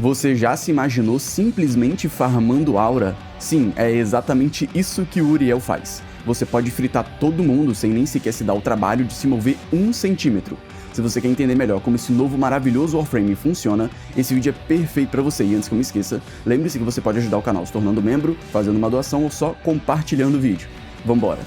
Você já se imaginou simplesmente farmando aura? Sim, é exatamente isso que o Uriel faz. Você pode fritar todo mundo sem nem sequer se dar o trabalho de se mover 1 centímetro. Se você quer entender melhor como esse novo maravilhoso Warframe funciona, esse vídeo é perfeito pra você. E antes que eu me esqueça, lembre-se que você pode ajudar o canal se tornando membro, fazendo uma doação ou só compartilhando o vídeo. Vambora!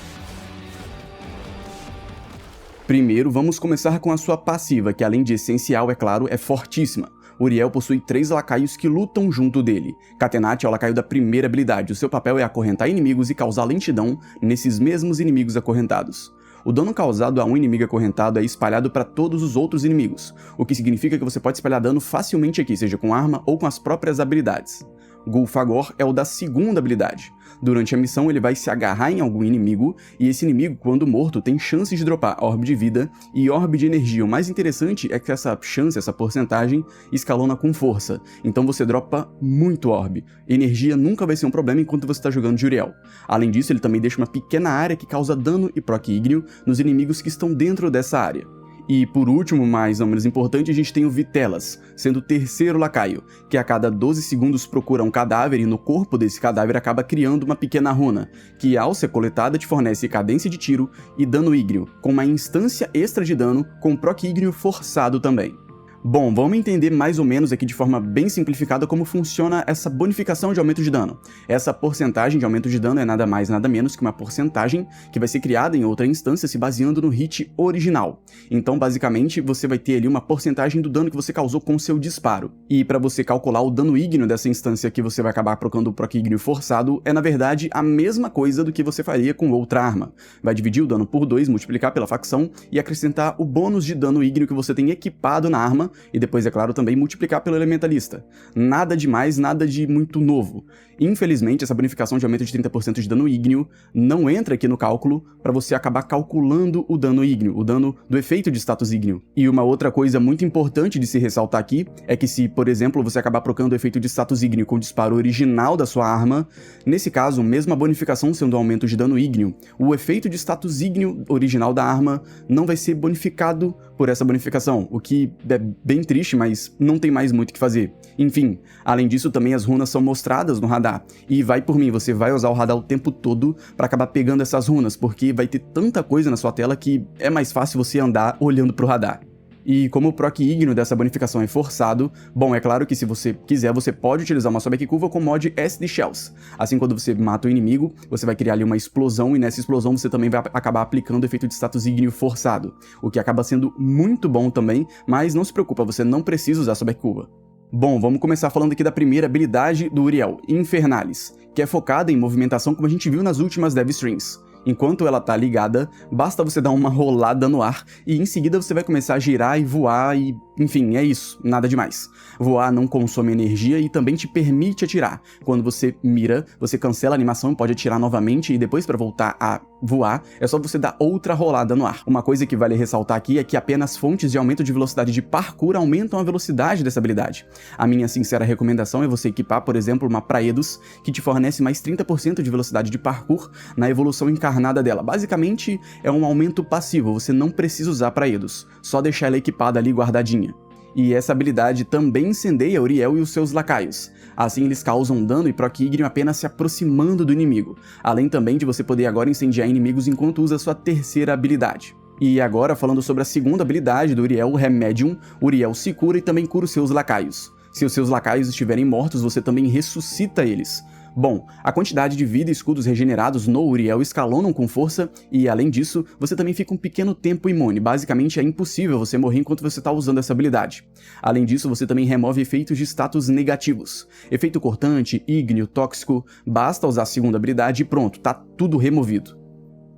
Primeiro, vamos começar com a sua passiva, que além de essencial, é claro, é fortíssima. Uriel possui 3 lacaios que lutam junto dele. Catenate é o lacaio da primeira habilidade, o seu papel é acorrentar inimigos e causar lentidão nesses mesmos inimigos acorrentados. O dano causado a um inimigo acorrentado é espalhado para todos os outros inimigos, o que significa que você pode espalhar dano facilmente aqui, seja com arma ou com as próprias habilidades. Gulfagor é o da segunda habilidade. Durante a missão ele vai se agarrar em algum inimigo, e esse inimigo, quando morto, tem chance de dropar orbe de vida e orbe de energia. O mais interessante é que essa chance, essa porcentagem, escalona com força, então você dropa muito orbe. Energia nunca vai ser um problema enquanto você está jogando de Uriel. Além disso, ele também deixa uma pequena área que causa dano e proc ígneo nos inimigos que estão dentro dessa área. E por último, mas não menos importante, a gente tem o Vitelas, sendo o terceiro lacaio, que a cada 12 segundos procura um cadáver e no corpo desse cadáver acaba criando uma pequena runa, que ao ser coletada te fornece cadência de tiro e dano ígneo, com uma instância extra de dano com proc ígneo forçado também. Bom, vamos entender mais ou menos aqui de forma bem simplificada como funciona essa bonificação de aumento de dano. Essa porcentagem de aumento de dano é nada mais nada menos que uma porcentagem que vai ser criada em outra instância se baseando no hit original. Então, basicamente, você vai ter ali uma porcentagem do dano que você causou com o seu disparo. E para você calcular o dano ígneo dessa instância que você vai acabar procurando o proc ígneo forçado, é na verdade a mesma coisa do que você faria com outra arma. Vai dividir o dano por 2, multiplicar pela facção e acrescentar o bônus de dano ígneo que você tem equipado na arma, e depois, é claro, também multiplicar pelo elementalista. Nada demais, nada de muito novo. Infelizmente, essa bonificação de aumento de 30% de dano ígneo não entra aqui no cálculo para você acabar calculando o dano ígneo, o dano do efeito de status ígneo. E uma outra coisa muito importante de se ressaltar aqui é que se, por exemplo, você acabar procurando o efeito de status ígneo com o disparo original da sua arma, nesse caso, mesmo a bonificação sendo um aumento de dano ígneo, o efeito de status ígneo original da arma não vai ser bonificado por essa bonificação, o que é bem triste, mas não tem mais muito o que fazer. Enfim, além disso, também as runas são mostradas no radar, e vai por mim, você vai usar o radar o tempo todo para acabar pegando essas runas, porque vai ter tanta coisa na sua tela que é mais fácil você andar olhando pro radar. E como o proc ígneo dessa bonificação é forçado, bom, é claro que se você quiser, você pode utilizar uma Sobek Curva com o mod SD Shells. Assim, quando você mata o inimigo, você vai criar ali uma explosão, e nessa explosão você também vai acabar aplicando o efeito de status ígneo forçado, o que acaba sendo muito bom também, mas não se preocupa, você não precisa usar a Sobek Curva. Bom, vamos começar falando aqui da primeira habilidade do Uriel, Infernalis, que é focada em movimentação como a gente viu nas últimas Dev Streams. Enquanto ela tá ligada, basta você dar uma rolada no ar e em seguida você vai começar a girar e voar e, enfim, é isso, nada demais. Voar não consome energia e também te permite atirar. Quando você mira, você cancela a animação e pode atirar novamente, e depois para voltar a voar, é só você dar outra rolada no ar. Uma coisa que vale ressaltar aqui é que apenas fontes de aumento de velocidade de parkour aumentam a velocidade dessa habilidade. A minha sincera recomendação é você equipar, por exemplo, uma Praedos, que te fornece mais 30% de velocidade de parkour na evolução encarnada dela. Basicamente, é um aumento passivo, você não precisa usar Praedos, só deixar ela equipada ali guardadinha. E essa habilidade também incendeia Uriel e os seus lacaios. Assim eles causam dano e proc ígneo apenas se aproximando do inimigo, além também de você poder agora incendiar inimigos enquanto usa sua terceira habilidade. E agora falando sobre a segunda habilidade do Uriel, o Remedium, Uriel se cura e também cura os seus lacaios. Se os seus lacaios estiverem mortos, você também ressuscita eles. Bom, a quantidade de vida e escudos regenerados no Uriel escalonam com força e, além disso, você também fica um pequeno tempo imune. Basicamente, é impossível você morrer enquanto você está usando essa habilidade. Além disso, você também remove efeitos de status negativos. Efeito cortante, ígneo, tóxico, basta usar a segunda habilidade e pronto, tá tudo removido.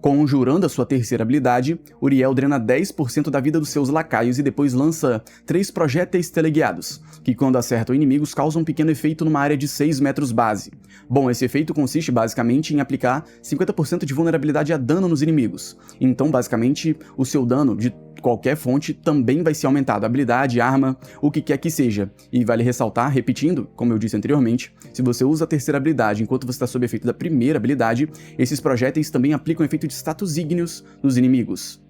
Conjurando a sua terceira habilidade, Uriel drena 10% da vida dos seus lacaios e depois lança 3 projéteis teleguiados, que quando acertam inimigos causam um pequeno efeito numa área de 6 metros base. Bom, esse efeito consiste basicamente em aplicar 50% de vulnerabilidade a dano nos inimigos. Então, basicamente, o seu dano de qualquer fonte também vai ser aumentado, habilidade, arma, o que quer que seja. E vale ressaltar, repetindo, como eu disse anteriormente, se você usa a terceira habilidade enquanto você está sob efeito da primeira habilidade, esses projéteis também aplicam efeito de status ígneos nos inimigos.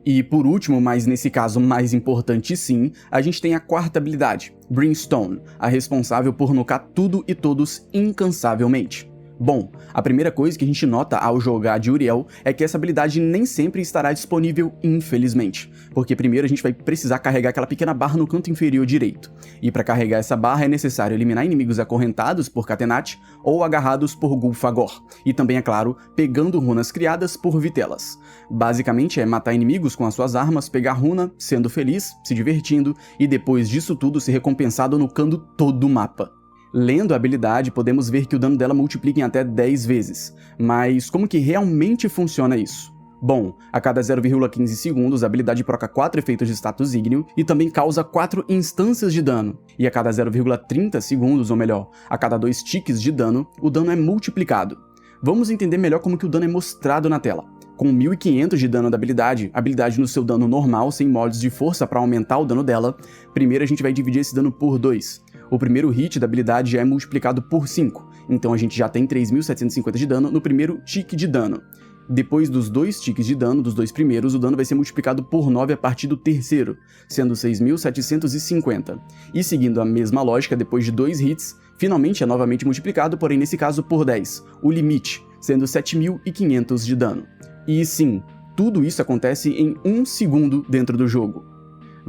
E por último, mas nesse caso mais importante sim, a gente tem a quarta habilidade, Brimstone, a responsável por nocar tudo e todos incansavelmente. Bom, a primeira coisa que a gente nota ao jogar de Uriel é que essa habilidade nem sempre estará disponível, infelizmente, porque primeiro a gente vai precisar carregar aquela pequena barra no canto inferior direito, e para carregar essa barra é necessário eliminar inimigos acorrentados por Catenat ou agarrados por Gulfagor, e também, é claro, pegando runas criadas por Vitelas. Basicamente é matar inimigos com as suas armas, pegar runa, sendo feliz, se divertindo, e depois disso tudo ser recompensado nocando todo o mapa. Lendo a habilidade, podemos ver que o dano dela multiplica em até 10 vezes. Mas como que realmente funciona isso? Bom, a cada 0,15 segundos a habilidade proca 4 efeitos de status ígneo e também causa 4 instâncias de dano. E a cada 0,30 segundos, ou melhor, a cada 2 ticks de dano, o dano é multiplicado. Vamos entender melhor como que o dano é mostrado na tela. Com 1500 de dano da habilidade no seu dano normal, sem mods de força para aumentar o dano dela, primeiro a gente vai dividir esse dano por 2. O primeiro hit da habilidade já é multiplicado por 5, então a gente já tem 3750 de dano no primeiro tique de dano. Depois dos 2 tiques de dano, dos 2 primeiros, o dano vai ser multiplicado por 9 a partir do terceiro, sendo 6750. E seguindo a mesma lógica, depois de 2 hits, finalmente é novamente multiplicado, porém nesse caso por 10, o limite, sendo 7500 de dano. E sim, tudo isso acontece em 1 segundo dentro do jogo.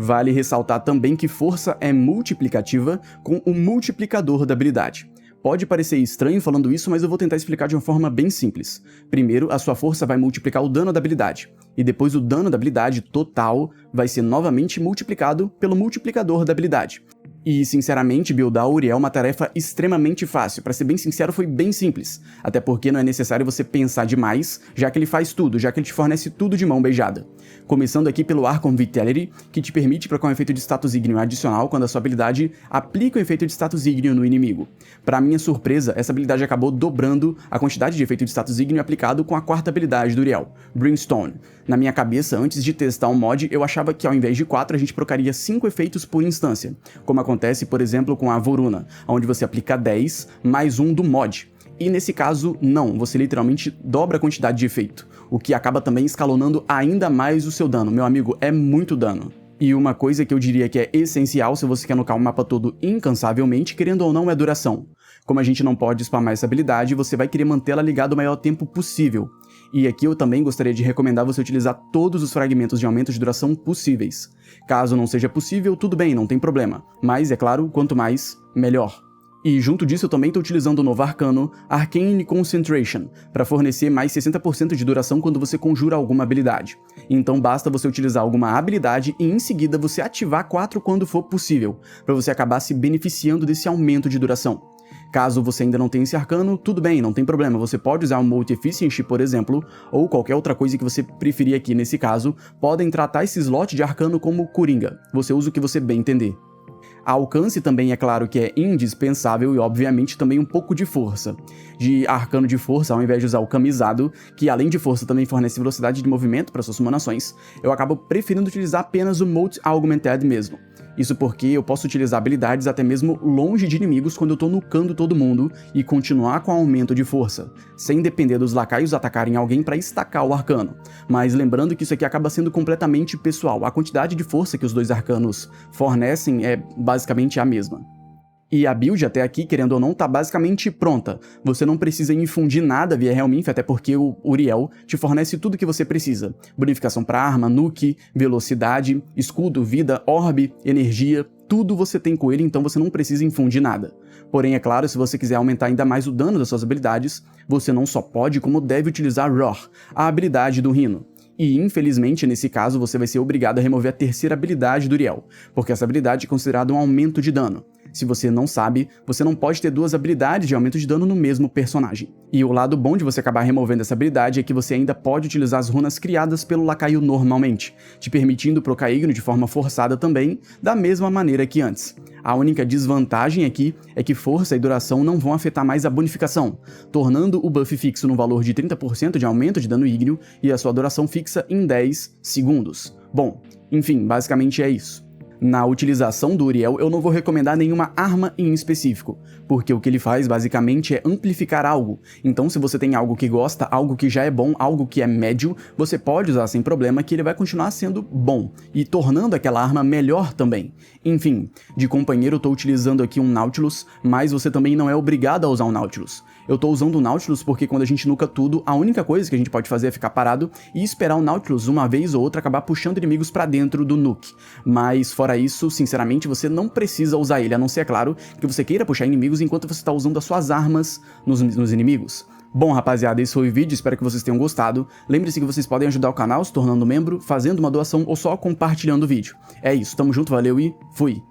Vale ressaltar também que força é multiplicativa com o multiplicador da habilidade. Pode parecer estranho falando isso, mas eu vou tentar explicar de uma forma bem simples. Primeiro, a sua força vai multiplicar o dano da habilidade, e depois o dano da habilidade total vai ser novamente multiplicado pelo multiplicador da habilidade. E, sinceramente, buildar o Uriel é uma tarefa extremamente fácil. Pra ser bem sincero, foi bem simples. Até porque não é necessário você pensar demais, já que ele faz tudo, já que ele te fornece tudo de mão beijada. Começando aqui pelo Archon Vitality, que te permite procar um efeito de status ígneo adicional quando a sua habilidade aplica o efeito de status ígneo no inimigo. Pra minha surpresa, essa habilidade acabou dobrando a quantidade de efeito de status ígneo aplicado com a quarta habilidade do Uriel, Brimstone. Na minha cabeça, antes de testar um mod, eu achava que ao invés de 4, a gente procaria 5 efeitos por instância, como acontece, por exemplo, com a Voruna, onde você aplica 10 mais 1 do mod. E nesse caso, não, você literalmente dobra a quantidade de efeito, o que acaba também escalonando ainda mais o seu dano. Meu amigo, é muito dano. E uma coisa que eu diria que é essencial se você quer nocar o mapa todo incansavelmente, querendo ou não, é a duração. Como a gente não pode spamar essa habilidade, você vai querer mantê-la ligada o maior tempo possível. E aqui eu também gostaria de recomendar você utilizar todos os fragmentos de aumento de duração possíveis. Caso não seja possível, tudo bem, não tem problema. Mas, é claro, quanto mais, melhor. E junto disso eu também estou utilizando o novo arcano, Arcane Concentration, para fornecer mais 60% de duração quando você conjura alguma habilidade. Então basta você utilizar alguma habilidade e em seguida você ativar 4 quando for possível, para você acabar se beneficiando desse aumento de duração. Caso você ainda não tenha esse arcano, tudo bem, não tem problema, você pode usar o Multi Efficiency, por exemplo, ou qualquer outra coisa que você preferir aqui nesse caso, podem tratar esse slot de arcano como coringa, você usa o que você bem entender. Alcance também é claro que é indispensável e obviamente também um pouco de força. De arcano de força, ao invés de usar o camisado, que além de força também fornece velocidade de movimento para suas summonações, eu acabo preferindo utilizar apenas o Multi Augmented mesmo. Isso porque eu posso utilizar habilidades até mesmo longe de inimigos quando eu tô nucando todo mundo e continuar com aumento de força, sem depender dos lacaios atacarem alguém para estacar o arcano. Mas lembrando que isso aqui acaba sendo completamente pessoal, a quantidade de força que os dois arcanos fornecem é basicamente a mesma. E a build até aqui, querendo ou não, tá basicamente pronta. Você não precisa infundir nada via Helminth, até porque o Uriel te fornece tudo que você precisa. Bonificação para arma, nuke, velocidade, escudo, vida, orbe, energia, tudo você tem com ele, então você não precisa infundir nada. Porém, é claro, se você quiser aumentar ainda mais o dano das suas habilidades, você não só pode, como deve utilizar Roar, a habilidade do Rhino. E, infelizmente, nesse caso, você vai ser obrigado a remover a terceira habilidade do Uriel, porque essa habilidade é considerada um aumento de dano. Se você não sabe, você não pode ter duas habilidades de aumento de dano no mesmo personagem. E o lado bom de você acabar removendo essa habilidade é que você ainda pode utilizar as runas criadas pelo lacaio normalmente, te permitindo procar Igno de forma forçada também, da mesma maneira que antes. A única desvantagem aqui é que força e duração não vão afetar mais a bonificação, tornando o buff fixo no valor de 30% de aumento de dano ígneo e a sua duração fixa em 10 segundos. Bom, enfim, basicamente é isso. Na utilização do Uriel, eu não vou recomendar nenhuma arma em específico, porque o que ele faz basicamente é amplificar algo. Então se você tem algo que gosta, algo que já é bom, algo que é médio, você pode usar sem problema que ele vai continuar sendo bom, e tornando aquela arma melhor também. Enfim, de companheiro eu tô utilizando aqui um Nautilus, mas você também não é obrigado a usar um Nautilus. Eu tô usando o Nautilus porque quando a gente nuca tudo, a única coisa que a gente pode fazer é ficar parado e esperar o Nautilus uma vez ou outra acabar puxando inimigos pra dentro do nuke. Mas fora isso, sinceramente, você não precisa usar ele, a não ser, é claro, que você queira puxar inimigos enquanto você tá usando as suas armas nos inimigos. Bom, rapaziada, esse foi o vídeo, espero que vocês tenham gostado. Lembre-se que vocês podem ajudar o canal se tornando membro, fazendo uma doação ou só compartilhando o vídeo. É isso, tamo junto, valeu e fui!